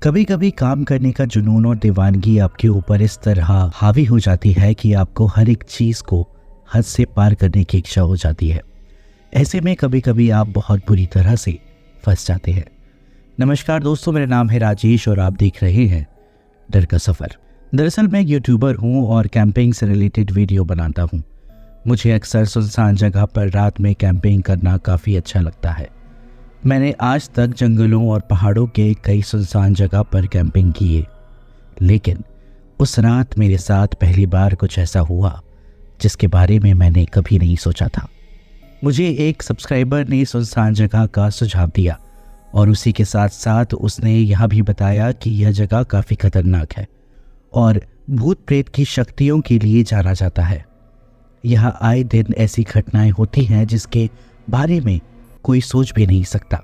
कभी कभी काम करने का जुनून और दीवानगी आपके ऊपर इस तरह हावी हो जाती है कि आपको हर एक चीज़ को हद से पार करने की इच्छा हो जाती है। ऐसे में कभी कभी आप बहुत बुरी तरह से फंस जाते हैं। नमस्कार दोस्तों, मेरा नाम है राजेश और आप देख रहे हैं डर का सफ़र। दरअसल मैं यूट्यूबर हूं और कैंपिंग से रिलेटेड वीडियो बनाता हूं। मुझे अक्सर सुनसान जगह पर रात में कैंपिंग करना काफ़ी अच्छा लगता है। मैंने आज तक जंगलों और पहाड़ों के कई सुनसान जगह पर कैंपिंग की है, लेकिन उस रात मेरे साथ पहली बार कुछ ऐसा हुआ जिसके बारे में मैंने कभी नहीं सोचा था। मुझे एक सब्सक्राइबर ने सुनसान जगह का सुझाव दिया और उसी के साथ साथ उसने यह भी बताया कि यह जगह काफ़ी खतरनाक है और भूत प्रेत की शक्तियों के लिए जाना जाता है। यह आए दिन ऐसी घटनाएं होती हैं जिसके बारे में कोई सोच भी नहीं सकता,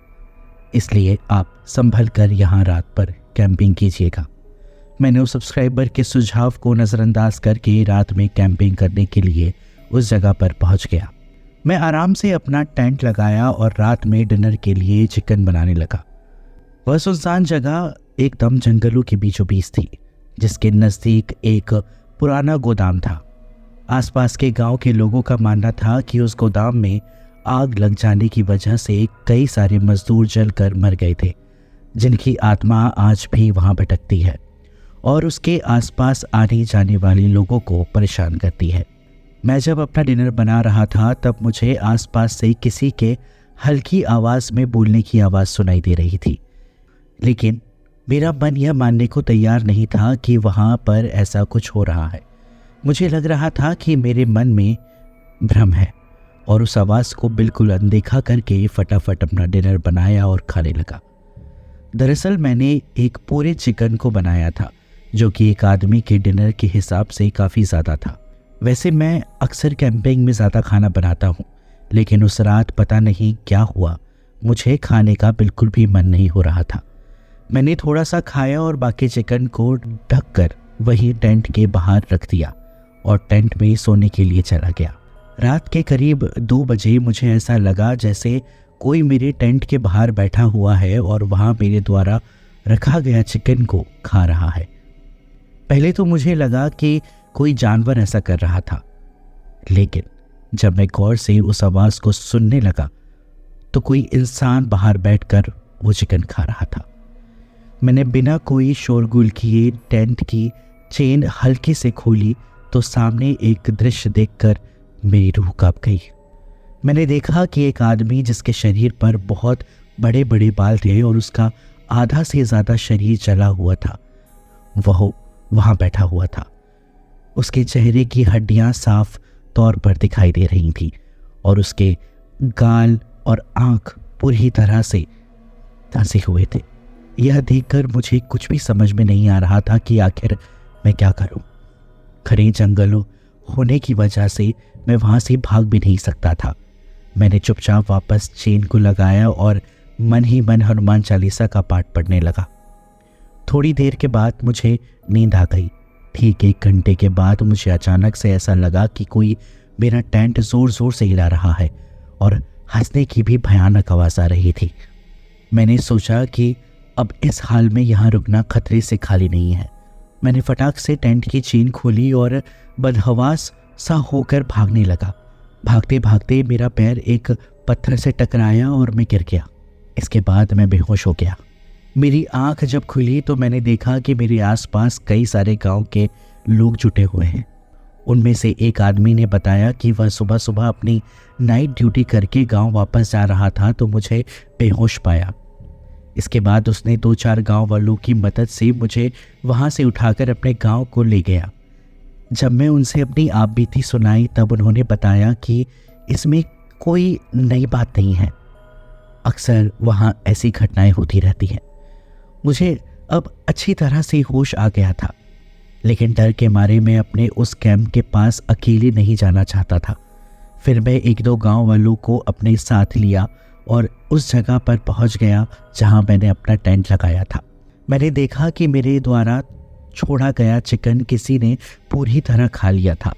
इसलिए आप संभल कर यहाँ रात पर कैंपिंग कीजिएगा। मैंने उस सब्सक्राइबर के सुझाव को नज़रअंदाज करके रात में कैंपिंग करने के लिए उस जगह पर पहुँच गया। मैं आराम से अपना टेंट लगाया और रात में डिनर के लिए चिकन बनाने लगा। वह सुनसान जगह एकदम जंगलों के बीचों बीच थी, जिसके नज़दीक एक पुराना गोदाम था। आसपास के गांव के लोगों का मानना था कि उस गोदाम में आग लग जाने की वजह से कई सारे मजदूर जलकर मर गए थे, जिनकी आत्मा आज भी वहां भटकती है और उसके आसपास आने जाने वाले लोगों को परेशान करती है। मैं जब अपना डिनर बना रहा था तब मुझे आसपास से किसी के हल्की आवाज़ में बोलने की आवाज़ सुनाई दे रही थी, लेकिन मेरा मन यह मानने को तैयार नहीं था कि वहाँ पर ऐसा कुछ हो रहा है। मुझे लग रहा था कि मेरे मन में भ्रम है और उस आवाज़ को बिल्कुल अनदेखा करके फटाफट अपना डिनर बनाया और खाने लगा। दरअसल मैंने एक पूरे चिकन को बनाया था, जो कि एक आदमी के डिनर के हिसाब से काफ़ी ज़्यादा था। वैसे मैं अक्सर कैंपिंग में ज़्यादा खाना बनाता हूँ, लेकिन उस रात पता नहीं क्या हुआ, मुझे खाने का बिल्कुल भी मन नहीं हो रहा था। मैंने थोड़ा सा खाया और बाकी चिकन को ढककर वही टेंट के बाहर रख दिया और टेंट में सोने के लिए चला गया। रात के करीब 2 बजे मुझे ऐसा लगा जैसे कोई मेरे टेंट के बाहर बैठा हुआ है और वहाँ मेरे द्वारा रखा गया चिकन को खा रहा है। पहले तो मुझे लगा कि कोई जानवर ऐसा कर रहा था, लेकिन जब मैं गौर से उस आवाज़ को सुनने लगा तो कोई इंसान बाहर बैठकर वो चिकन खा रहा था। मैंने बिना कोई शोरगुल किए टेंट की चेन हल्के से खोली तो सामने एक दृश्य देखकर मेरी रूह कांप गई। मैंने देखा कि एक आदमी जिसके शरीर पर बहुत बड़े बड़े बाल थे और उसका आधा से ज़्यादा शरीर जला हुआ था, वह वहाँ बैठा हुआ था। उसके चेहरे की हड्डियाँ साफ तौर पर दिखाई दे रही थीं और उसके गाल और आँख पूरी तरह से धंसे हुए थे। यह देखकर मुझे कुछ भी समझ में नहीं आ रहा था कि आखिर मैं क्या करूं। घने जंगलों होने की वजह से मैं वहां से भाग भी नहीं सकता था। मैंने चुपचाप वापस चेन को लगाया और मन ही मन हनुमान चालीसा का पाठ पढ़ने लगा। थोड़ी देर के बाद मुझे नींद आ गई। ठीक 1 घंटे के बाद मुझे अचानक से ऐसा लगा कि कोई मेरा टेंट जोर जोर से हिला रहा है और हंसने की भी भयानक आवाज़ आ रही थी। मैंने सोचा कि अब इस हाल में यहाँ रुकना खतरे से खाली नहीं है। मैंने फटाक से टेंट की चेन खोली और बदहवास सा होकर भागने लगा। भागते भागते मेरा पैर एक पत्थर से टकराया और मैं गिर गया। इसके बाद मैं बेहोश हो गया। मेरी आंख जब खुली तो मैंने देखा कि मेरे आसपास कई सारे गांव के लोग जुटे हुए हैं। उनमें से एक आदमी ने बताया कि वह सुबह सुबह अपनी नाइट ड्यूटी करके गांव वापस जा रहा था तो मुझे बेहोश पाया। इसके बाद उसने 2-4 गांव वालों की मदद से मुझे वहां से उठाकर अपने गांव को ले गया। जब मैं उनसे अपनी आपबीती सुनाई तब उन्होंने बताया कि इसमें कोई नई बात नहीं है, अक्सर वहां ऐसी घटनाएं होती रहती हैं। मुझे अब अच्छी तरह से होश आ गया था, लेकिन डर के मारे मैं अपने उस कैंप के पास अकेले नहीं जाना चाहता था। फिर मैं 1-2 गांव वालों को अपने साथ लिया और उस जगह पर पहुंच गया जहां मैंने अपना टेंट लगाया था। मैंने देखा कि मेरे द्वारा छोड़ा गया चिकन किसी ने पूरी तरह खा लिया था।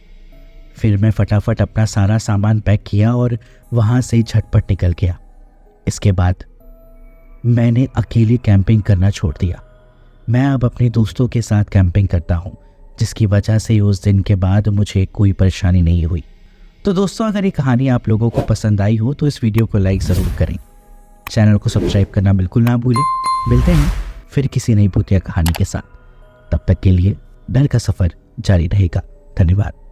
फिर मैं फटाफट अपना सारा सामान पैक किया और वहाँ से झटपट निकल गया। इसके बाद मैंने अकेले कैंपिंग करना छोड़ दिया। मैं अब अपने दोस्तों के साथ कैंपिंग करता हूँ, जिसकी वजह से उस दिन के बाद मुझे कोई परेशानी नहीं हुई। तो दोस्तों, अगर ये कहानी आप लोगों को पसंद आई हो तो इस वीडियो को लाइक ज़रूर करें, चैनल को सब्सक्राइब करना बिल्कुल ना भूलें। मिलते हैं फिर किसी नई भूतिया कहानी के साथ। तब तक के लिए डर का सफ़र जारी रहेगा। धन्यवाद।